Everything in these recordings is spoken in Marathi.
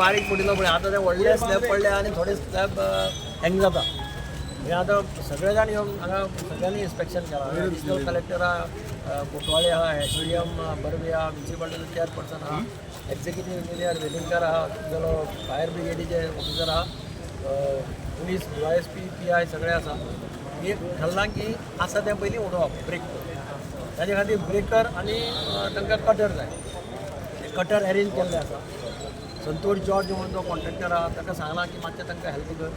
बारीक पडिल्लो पळय आतां ते व्हडले स्लॅब पडले आनी थोडे स्लॅब हँग जाता. हे आतां सगळे जाण येवन हांगा सगळ्यांनी इन्स्पेक्शन केलां. एडिशनल कलेक्टर आहा, कोटवाळे आहा, एसडीएम बर्वे आहा, म्युन्सिपालिटीचो चेअरपर्सन आहा, एक्झिक्युटीव इंजिनियर वेलिंगकर आहा, तुमगेलो फायर ब्रिगेडीचे ऑफिसर आहा, पुलीस YSP PI सगळे आसा. एक ठरलां की आसा तें पयलीं उडोवप ब्रेक. ताजे खातीर ब्रेकर आनी तांकां कटर जाय. कटर अरेंज केल्ले आसा. संतोष जॉर्ज म्हणून जो कॉन्ट्रॅक्टर आहा ताका सांगलां की मातशें तांकां हेल्प कर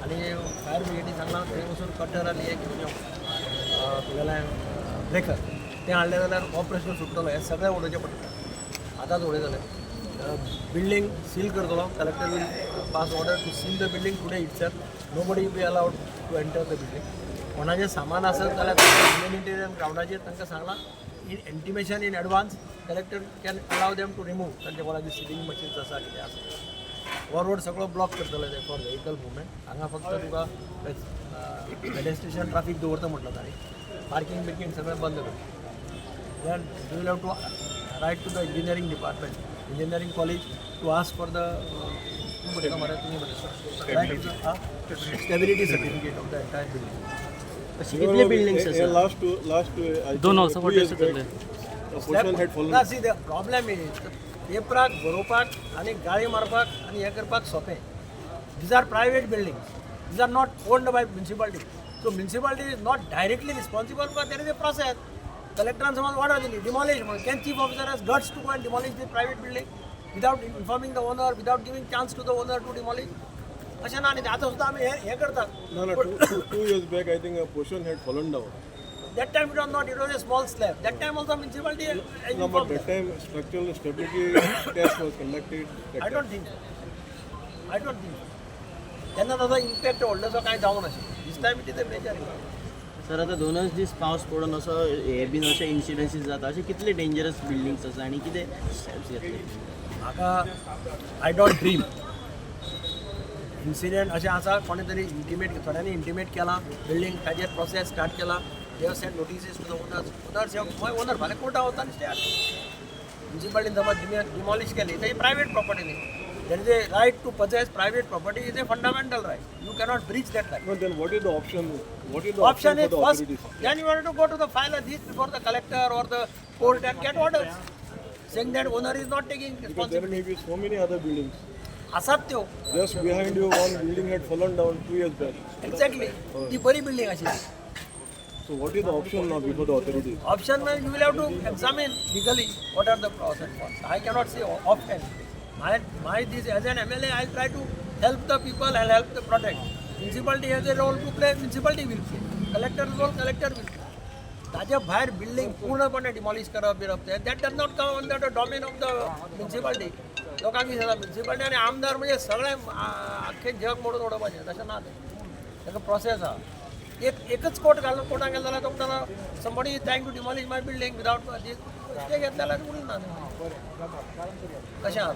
आनी फायर ब्रिगेडी सांगलां थंय वचून कटर आनी एक घेवन यो तुगेलें ब्रेकर तें हाडलें जाल्यार हो प्रश्न सुटतलो. हे सगळें उडोवचें पडटा. आतांच उडयतले. बिल्डींग सील करतलो. Collector will pass order to seal the building today itself. Nobody be allowed to enter the building. कोणाचें सामान आसत जाल्यार ह्युमॅनिटेरियन ग्रावंडाचेर तांकां सांगलां in intimation in advance collector can allow them to remove. तांचे कोणाची सिलिंग मशीन्स आसा कितें आसा. हो रोड सगळो ब्लॉक करतले ते फॉर व्हेहिकल मुवमेंट. हांगा फक्त तुका पेडेस्ट्रियन ट्राफीक दवरता म्हटलं ताणें. पार्किंग बिर्किंग सगळें बंद करता. Then you will have to write to the engineering department, engineering college to ask for the stability certificate of the entire building. कितले बिल्डिंग्स आसा? लास्ट दोन वर्सां फाटीं जातले. ना सी द प्रॉब्लेम इज पेपराक बरोवपाक आनी गाळी मारपाक आनी हें करपाक सोंपें. These are private buildings. These are not owned by municipality. So municipality is not directly responsible for there is a process. कलेक्टरान समज ऑर्डर दिली डिमॉलिश म्हणून, can chief officer has guts to go and demolish the private building without informing the owner, without giving chance to the owner to demolish. अशें ना. आनी आतां सुद्दां आमी हें करतात. No, 2 years back, I think a portion had fallen down. That time it was not, it was a small slab. That time also municipality No, but that time structural stability test was conducted. I don't think so. I don't think so. त्यांना त्याचा इम्पॅक्ट व्हडलोसो कांय जावंक नाशिल्लो. This time it is a major impact. Sir आतां 2च दीस पावस पडून असो हे बीन अशे इन्सिडन्सीस जाता. अशे कितले डेंजरस बिल्डिंग्स आसा आनी कितें स्टेप्स घेतले? म्हाका आय डोंट ड्रीम. इन्सिडेंट अशें आसा. कोणे तरी थोड्यांनी इंटिमेट केलां बिल्डींग, ताजेर प्रोसेस स्टार्ट केला. They have send notices to the owners. Owners owner फाल्यां कोर्टा वता आनी स्टे हाडटा. म्युन्सिपालिटीन समज डिमॉलिश केली तेजी प्रायवेट प्रॉपर्टी न्ही. There is a right to possess private property is a fundamental right. You cannot breach that right. No, then what is the option? What is the Option for is the first, authorities? then you have to go to the file this before the collector or the court and get orders saying that owner is not taking Because there responsibility. may be so many other buildings. आसात त्यो. Just behind you, one building had fallen down 2 years back. Exactly. ती बरी बिल्डिंग आशिल्ली. So what is the option now before the authorities? Option means you will have to examine legally what are the pros and cons. I cannot say offhand. My this as an MLA, I'll try to help the people and help the protect. Municipality has a role to play. Municipality will play. Collector's role, collector will play. ताज्या भायर बिल्डिंग पूर्णपणे डिमॉलिश करप बिरप ते that does not come under the domain of the municipality. लोकांक दिसता म्युन्सिपालिटी आनी आमदार म्हणजे सगळे आख्खे जग मोडून उडोवपाचें. तशें ना तें. ताका प्रोसेस आहा. एकच कोर्ट घालून कोर्टाक गेलो जाल्यार तो म्हणटा somebody is trying to demolish my building without ते घेतले जाल्यार उरना. कशें आहा